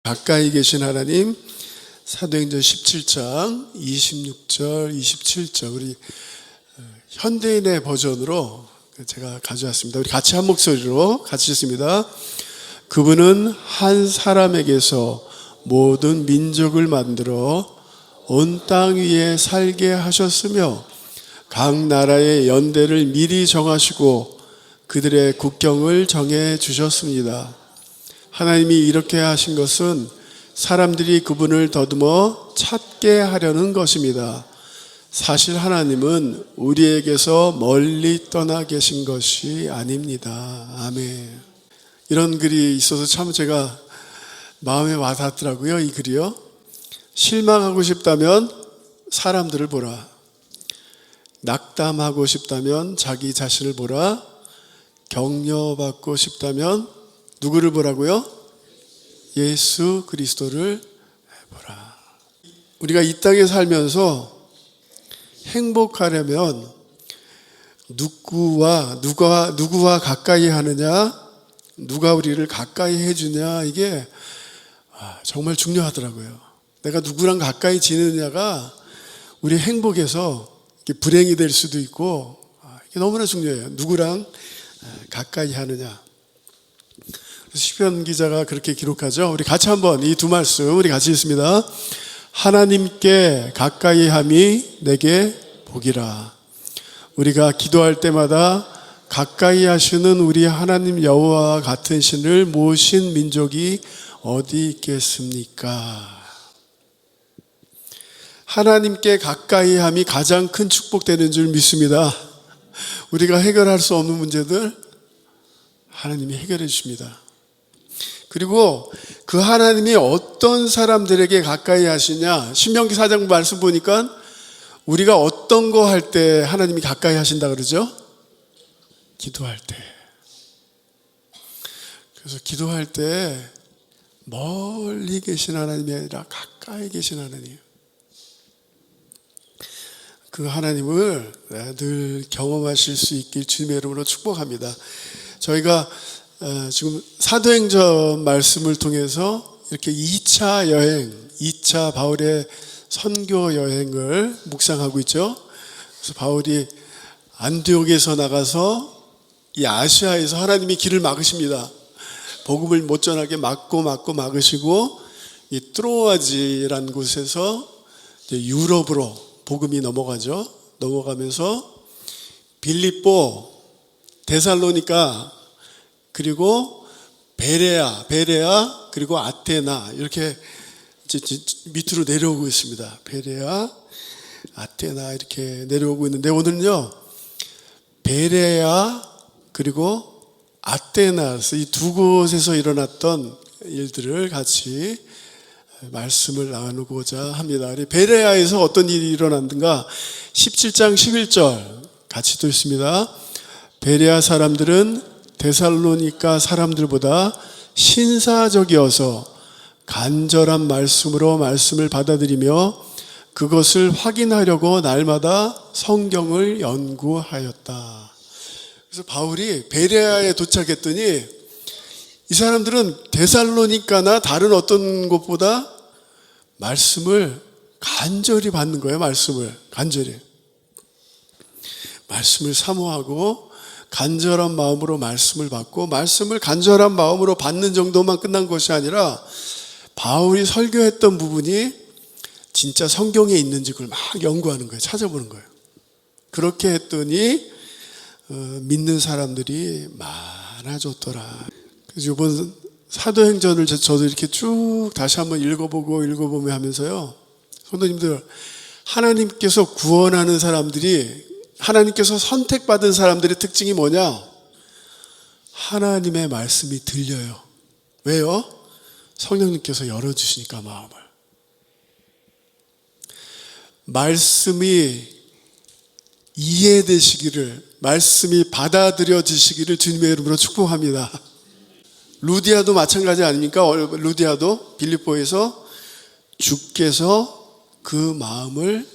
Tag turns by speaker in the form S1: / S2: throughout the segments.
S1: 가까이 계신 하나님, 사도행전 17장 26절 27절 우리 현대인의 버전으로 제가 가져왔습니다. 우리 같이 한 목소리로 같이 읽습니다. 그분은 한 사람에게서 모든 민족을 만들어 온 땅 위에 살게 하셨으며 각 나라의 연대를 미리 정하시고 그들의 국경을 정해 주셨습니다. 하나님이 이렇게 하신 것은 사람들이 그분을 더듬어 찾게 하려는 것입니다. 사실 하나님은 우리에게서 멀리 떠나 계신 것이 아닙니다. 아멘. 이런 글이 있어서 참 제가 마음에 와닿더라고요. 이 글이요. 실망하고 싶다면 사람들을 보라. 낙담하고 싶다면 자기 자신을 보라. 격려받고 싶다면 누구를 보라고요? 예수 그리스도를 보라. 우리가 이 땅에 살면서 행복하려면 누구와 가까이 하느냐, 누가 우리를 가까이 해주냐, 이게 정말 중요하더라고요. 내가 누구랑 가까이 지내느냐가 우리 행복에서 불행이 될 수도 있고, 이게 너무나 중요해요. 누구랑 가까이 하느냐. 시편 기자가 그렇게 기록하죠. 우리 같이 한번 이 두 말씀 우리 같이 읽습니다. 하나님께 가까이 함이 내게 복이라. 우리가 기도할 때마다 가까이 하시는 우리 하나님 여호와와 같은 신을 모신 민족이 어디 있겠습니까? 하나님께 가까이 함이 가장 큰 축복되는 줄 믿습니다. 우리가 해결할 수 없는 문제들 하나님이 해결해 주십니다. 그리고 그 하나님이 어떤 사람들에게 가까이 하시냐, 신명기 4장 말씀 보니까 우리가 어떤 거 할 때 하나님이 가까이 하신다 그러죠? 기도할 때. 그래서 기도할 때 멀리 계신 하나님이 아니라 가까이 계신 하나님, 그 하나님을 늘 경험하실 수 있길 주님의 이름으로 축복합니다. 저희가 지금 사도행전 말씀을 통해서 이렇게 2차 여행, 2차 바울의 선교 여행을 묵상하고 있죠. 그래서 바울이 안디옥에서 나가서 이 아시아에서 하나님이 길을 막으십니다. 복음을 못 전하게 막으시고 이 트로아지라는 곳에서 이제 유럽으로 복음이 넘어가죠. 넘어가면서 빌립보, 데살로니가, 그리고 베레아, 그리고 아테나, 이렇게 이제 밑으로 내려오고 있습니다. 베레아, 아테나 이렇게 내려오고 있는데 오늘은요, 베레아 그리고 아테나에서 이 두 곳에서 일어났던 일들을 같이 말씀을 나누고자 합니다. 베레아에서 어떤 일이 일어났는가? 17장 11절 같이 또 있습니다. 베레아 사람들은 데살로니가 사람들보다 신사적이어서 간절한 말씀으로 말씀을 받아들이며 그것을 확인하려고 날마다 성경을 연구하였다. 그래서 바울이 베레아에 도착했더니 이 사람들은 데살로니가나 다른 어떤 곳보다 말씀을 간절히 받는 거예요. 말씀을 사모하고 간절한 마음으로 말씀을 받고, 말씀을 간절한 마음으로 받는 정도만 끝난 것이 아니라 바울이 설교했던 부분이 진짜 성경에 있는지 그걸 막 연구하는 거예요. 찾아보는 거예요. 그렇게 했더니 믿는 사람들이 많아졌더라. 그래서 이번 사도행전을 저도 이렇게 쭉 다시 한번 읽어보며 하면서요, 성도님들, 하나님께서 구원하는 사람들이, 하나님께서 선택받은 사람들의 특징이 뭐냐? 하나님의 말씀이 들려요. 왜요? 성령님께서 열어주시니까 마음을. 말씀이 이해되시기를, 말씀이 받아들여지시기를 주님의 이름으로 축복합니다. 루디아도 마찬가지 아닙니까? 루디아도 빌립보에서 주께서 그 마음을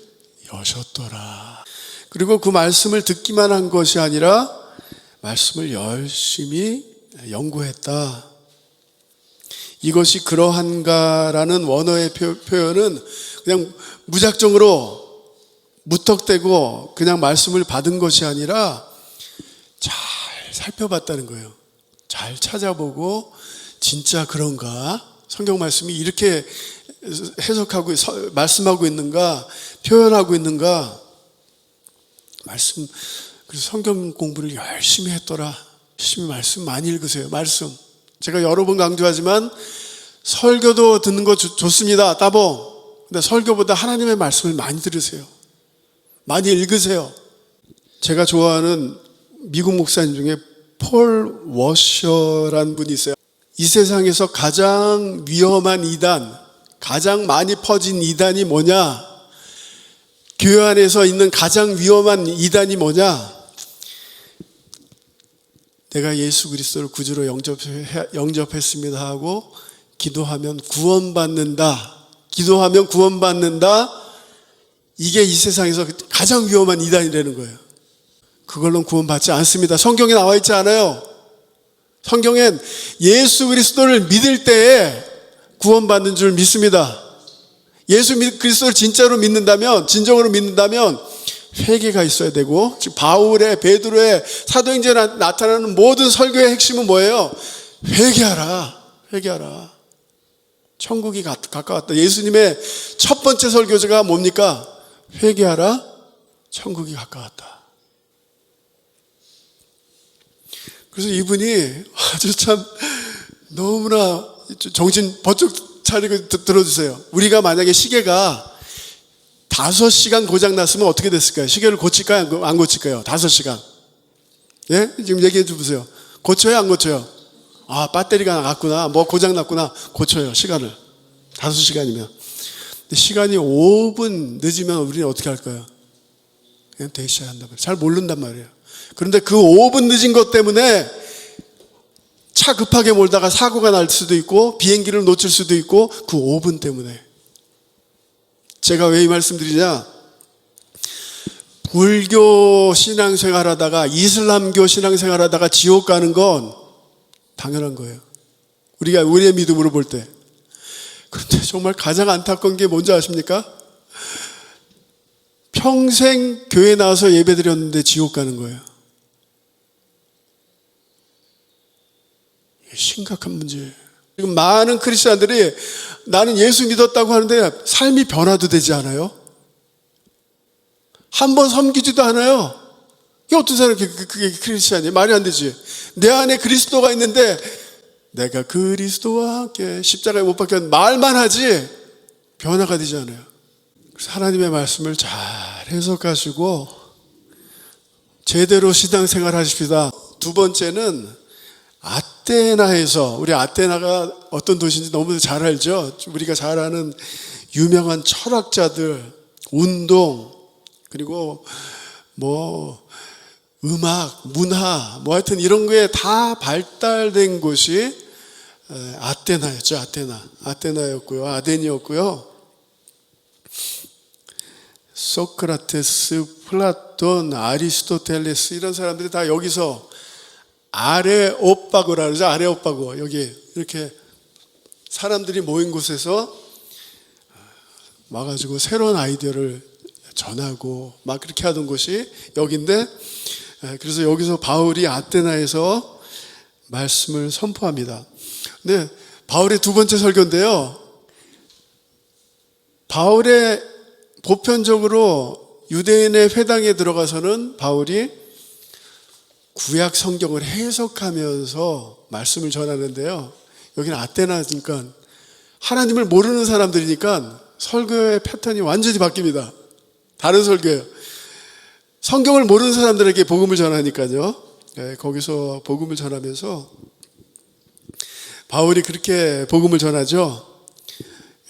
S1: 여셨더라. 그리고 그 말씀을 듣기만 한 것이 아니라 말씀을 열심히 연구했다. 이것이 그러한가라는 원어의 표현은 그냥 무작정으로 무턱대고 그냥 말씀을 받은 것이 아니라 잘 살펴봤다는 거예요. 잘 찾아보고 진짜 그런가? 성경 말씀이 이렇게 해석하고 말씀하고 있는가? 표현하고 있는가? 그래서 성경 공부를 열심히 했더라. 열심히 말씀 많이 읽으세요. 말씀. 제가 여러 번 강조하지만 설교도 듣는 거 좋습니다. 따봉. 근데 설교보다 하나님의 말씀을 많이 들으세요. 많이 읽으세요. 제가 좋아하는 미국 목사님 중에 폴 워셔라는 분이 있어요. 이 세상에서 가장 위험한 이단, 가장 많이 퍼진 이단이 뭐냐? 교회 안에서 있는 가장 위험한 이단이 뭐냐? 내가 예수 그리스도를 구주로 영접했습니다 하고 기도하면 구원받는다. 기도하면 구원받는다. 이게 이 세상에서 가장 위험한 이단이라는 거예요. 그걸로는 구원받지 않습니다. 성경에 나와 있지 않아요. 성경엔 예수 그리스도를 믿을 때에 구원받는 줄 믿습니다. 예수 그리스도를 진짜로 믿는다면, 진정으로 믿는다면 회개가 있어야 되고, 즉 바울의, 베드로의, 사도행전에 나타나는 모든 설교의 핵심은 뭐예요? 회개하라. 회개하라. 천국이 가까웠다. 예수님의 첫 번째 설교제가 뭡니까? 회개하라. 천국이 가까웠다. 그래서 이분이 아주 참 너무나 정신 번쩍 차리고 들어주세요. 우리가 만약에 시계가 5시간 고장 났으면 어떻게 됐을까요? 시계를 고칠까요? 안 고칠까요? 5시간. 예? 지금 얘기해 주세요. 고쳐요? 안 고쳐요? 아, 배터리가 나갔구나. 뭐 고장 났구나. 고쳐요. 시간을. 5시간이면. 근데 시간이 5분 늦으면 우리는 어떻게 할까요? 그냥 대시해야 한단 말이에요. 잘 모른단 말이에요. 그런데 그 5분 늦은 것 때문에 차 급하게 몰다가 사고가 날 수도 있고 비행기를 놓칠 수도 있고 그 5분 때문에. 제가 왜 이 말씀드리냐? 불교 신앙생활 하다가 이슬람교 신앙생활 하다가 지옥 가는 건 당연한 거예요. 우리가 우리의 믿음으로 볼 때. 그런데 정말 가장 안타까운 게 뭔지 아십니까? 평생 교회 나와서 예배 드렸는데 지옥 가는 거예요. 심각한 문제예요. 지금 많은 크리스천들이 나는 예수 믿었다고 하는데 삶이 변화도 되지 않아요? 한 번 섬기지도 않아요. 이게 어떤 사람이 그게 크리스천이에요? 말이 안 되지. 내 안에 그리스도가 있는데 내가 그리스도와 함께 십자가에 못 박혔는 말만 하지 변화가 되지 않아요. 그래서 하나님의 말씀을 잘 해석하시고 제대로 신앙생활 하십시다. 두 번째는 아테나에서, 우리 아테나가 어떤 도시인지 너무 잘 알죠? 우리가 잘 아는 유명한 철학자들, 운동, 그리고 뭐 음악, 문화, 뭐 하여튼 이런 거에 다 발달된 곳이 아테나였죠. 아테나였고요. 아덴이었고요. 소크라테스, 플라톤, 아리스토텔레스 이런 사람들이 다 여기서 아레오파고라 그러죠. 아레오파고. 여기 이렇게 사람들이 모인 곳에서 와가지고 새로운 아이디어를 전하고 막 그렇게 하던 곳이 여기인데, 그래서 여기서 바울이 아테나에서 말씀을 선포합니다. 근데 바울의 두 번째 설교인데요. 바울의 보편적으로 유대인의 회당에 들어가서는 바울이 구약 성경을 해석하면서 말씀을 전하는데요. 여기는 아테나니까 하나님을 모르는 사람들이니까 설교의 패턴이 완전히 바뀝니다. 다른 설교예요. 성경을 모르는 사람들에게 복음을 전하니까요. 네, 거기서 복음을 전하면서 바울이 그렇게 복음을 전하죠.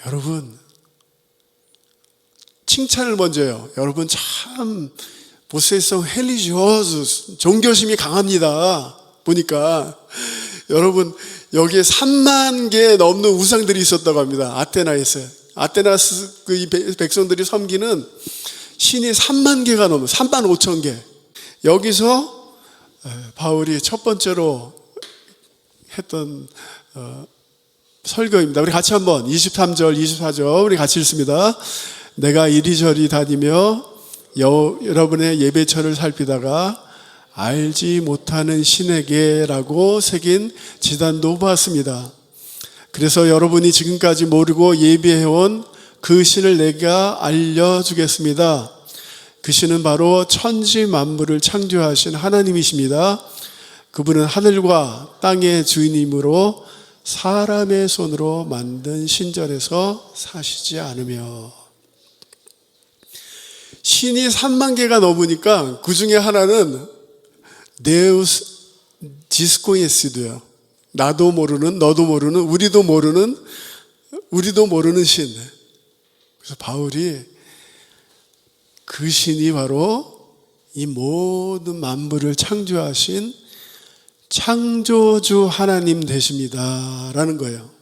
S1: 여러분, 칭찬을 먼저 해요. 여러분 참 보세성 헬리지오스, 종교심이 강합니다. 보니까 여러분 여기에 3만 개 넘는 우상들이 있었다고 합니다. 아테나에서. 아테나스 그 백성들이 섬기는 신이 3만 개가 넘어요. 3만 5천 개. 여기서 바울이 첫 번째로 했던 설교입니다. 우리 같이 한번 23절, 24절 우리 같이 읽습니다. 내가 이리저리 다니며 여러분의 예배처를 살피다가 알지 못하는 신에게라고 새긴 지단도 보았습니다. 그래서 여러분이 지금까지 모르고 예배해온 그 신을 내가 알려주겠습니다. 그 신은 바로 천지 만물을 창조하신 하나님이십니다. 그분은 하늘과 땅의 주인이므로 사람의 손으로 만든 신전에서 사시지 않으며. 신이 3만 개가 넘으니까 그 중에 하나는 데우스 디스코니시도요. 나도 모르는, 너도 모르는, 우리도 모르는 신. 그래서 바울이 그 신이 바로 이 모든 만물을 창조하신 창조주 하나님 되십니다 라는 거예요.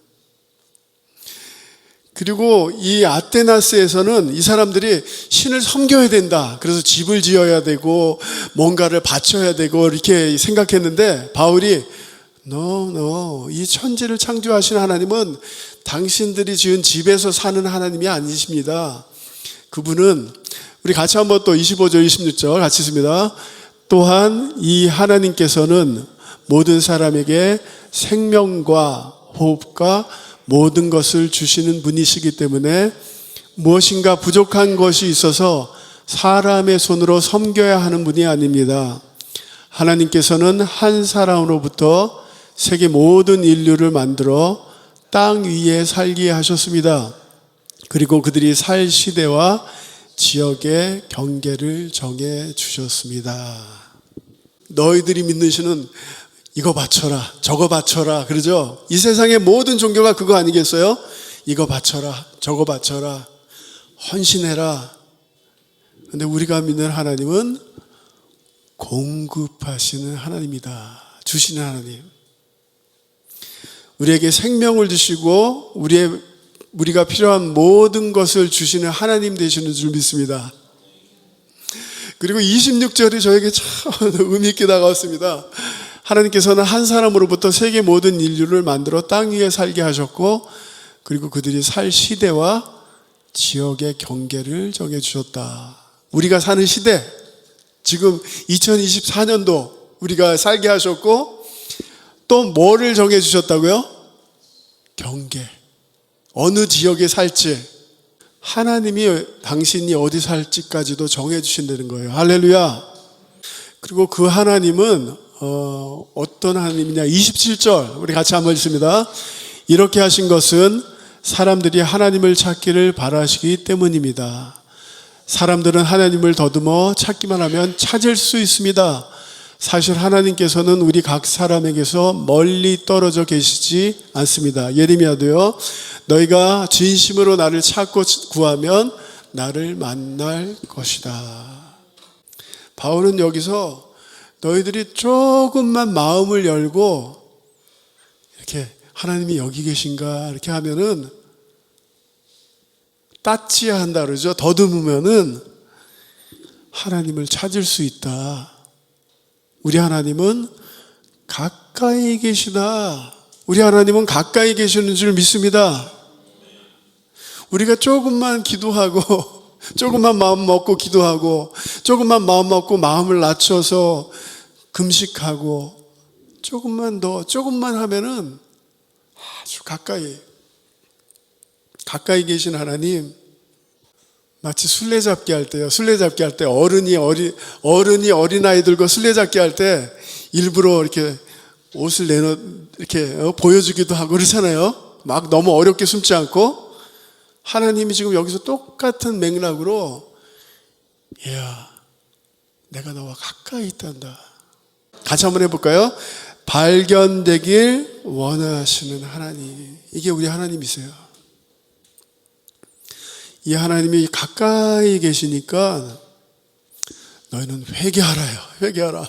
S1: 그리고 이 아테나스에서는 이 사람들이 신을 섬겨야 된다. 그래서 집을 지어야 되고 뭔가를 바쳐야 되고 이렇게 생각했는데 바울이 No. 이 천지를 창조하신 하나님은 당신들이 지은 집에서 사는 하나님이 아니십니다. 그분은 우리 같이 한번 또 25절 26절 같이 읽습니다. 또한 이 하나님께서는 모든 사람에게 생명과 호흡과 모든 것을 주시는 분이시기 때문에 무엇인가 부족한 것이 있어서 사람의 손으로 섬겨야 하는 분이 아닙니다. 하나님께서는 한 사람으로부터 세계 모든 인류를 만들어 땅 위에 살게 하셨습니다. 그리고 그들이 살 시대와 지역의 경계를 정해 주셨습니다. 너희들이 믿는 신은 이거 바쳐라, 저거 바쳐라, 그러죠? 이 세상의 모든 종교가 그거 아니겠어요? 이거 바쳐라, 저거 바쳐라, 헌신해라. 근데 우리가 믿는 하나님은 공급하시는 하나님이다. 주시는 하나님. 우리에게 생명을 주시고 우리가 필요한 모든 것을 주시는 하나님 되시는 줄 믿습니다. 그리고 26절이 저에게 참 의미 있게 다가왔습니다. 하나님께서는 한 사람으로부터 세계 모든 인류를 만들어 땅 위에 살게 하셨고 그리고 그들이 살 시대와 지역의 경계를 정해주셨다. 우리가 사는 시대, 지금 2024년도 우리가 살게 하셨고 또 뭐를 정해주셨다고요? 경계. 어느 지역에 살지, 하나님이 당신이 어디 살지까지도 정해주신다는 거예요. 할렐루야. 그리고 그 하나님은 어떤 하나님이냐? 27절 우리 같이 한번 읽습니다. 이렇게 하신 것은 사람들이 하나님을 찾기를 바라시기 때문입니다. 사람들은 하나님을 더듬어 찾기만 하면 찾을 수 있습니다. 사실 하나님께서는 우리 각 사람에게서 멀리 떨어져 계시지 않습니다. 예레미야도요, 너희가 진심으로 나를 찾고 구하면 나를 만날 것이다. 바울은 여기서 너희들이 조금만 마음을 열고 이렇게 하나님이 여기 계신가 이렇게 하면은 따지야 한다 그러죠. 더듬으면은 하나님을 찾을 수 있다. 우리 하나님은 가까이 계시다. 우리 하나님은 가까이 계시는 줄 믿습니다. 우리가 조금만 기도하고 조금만 마음 먹고 기도하고 조금만 마음 먹고 마음을 낮춰서 금식하고 조금만 하면은 아주 가까이 계신 하나님. 마치 술래잡기 할 때요. 술래잡기 할 때 어른이 어린아이들과 술래잡기 할 때 일부러 이렇게 옷을 이렇게 보여주기도 하고 그러잖아요. 막 너무 어렵게 숨지 않고. 하나님이 지금 여기서 똑같은 맥락으로 야, 내가 너와 가까이 있단다. 같이 한번 해볼까요? 발견되길 원하시는 하나님. 이게 우리 하나님이세요. 이 하나님이 가까이 계시니까 너희는 회개하라요. 회개하라.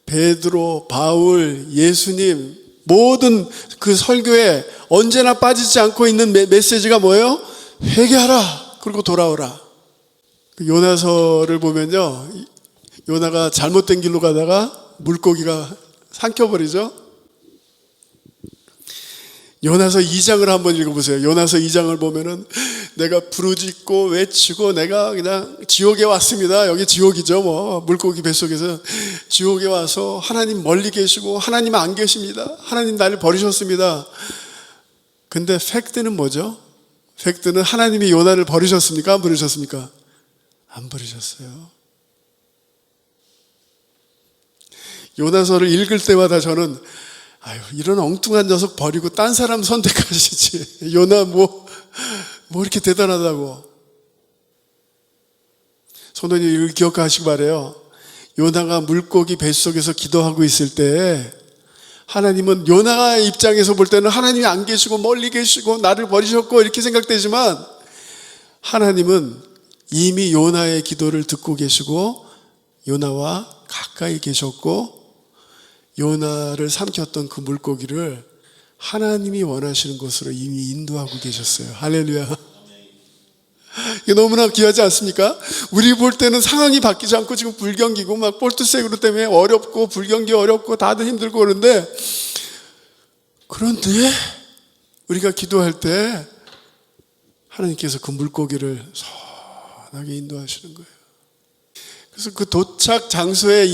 S1: 베드로, 바울, 예수님 모든 그 설교에 언제나 빠지지 않고 있는 메시지가 뭐예요? 회개하라. 그리고 돌아오라. 그 요나서를 보면요, 요나가 잘못된 길로 가다가 물고기가 삼켜버리죠. 요나서 2장을 한번 읽어보세요. 요나서 2장을 보면은 내가 부르짖고 외치고 내가 그냥 지옥에 왔습니다. 여기 지옥이죠. 뭐 물고기 뱃속에서 지옥에 와서 하나님 멀리 계시고 하나님 안 계십니다. 하나님 나를 버리셨습니다. 근데 팩트는 뭐죠? 팩트는 하나님이 요나를 버리셨습니까? 안 버리셨습니까? 안 버리셨어요. 요나서를 읽을 때마다 저는 아유, 이런 엉뚱한 녀석 버리고 딴 사람 선택하시지. 요나 뭐 이렇게 대단하다고. 성도님 이걸 기억하시기 바라요. 요나가 물고기 뱃속에서 기도하고 있을 때 하나님은 요나의 입장에서 볼 때는 하나님이 안 계시고 멀리 계시고 나를 버리셨고 이렇게 생각되지만 하나님은 이미 요나의 기도를 듣고 계시고 요나와 가까이 계셨고 요나를 삼켰던 그 물고기를 하나님이 원하시는 곳으로 이미 인도하고 계셨어요. 할렐루야. 이게 너무나 귀하지 않습니까? 우리 볼 때는 상황이 바뀌지 않고 지금 불경기고 막 볼트세그로 때문에 어렵고 불경기 어렵고 다들 힘들고 그러는데 우리가 기도할 때 하나님께서 그 물고기를 선하게 인도하시는 거예요. 그래서 그 도착 장소에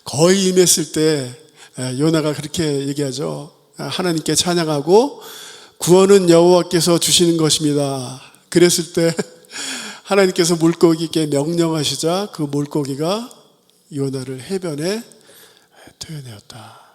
S1: 거의 임했을 때 요나가 그렇게 얘기하죠. 하나님께 찬양하고 구원은 여호와께서 주시는 것입니다. 그랬을 때 하나님께서 물고기께 명령하시자 그 물고기가 요나를 해변에 토해내었다.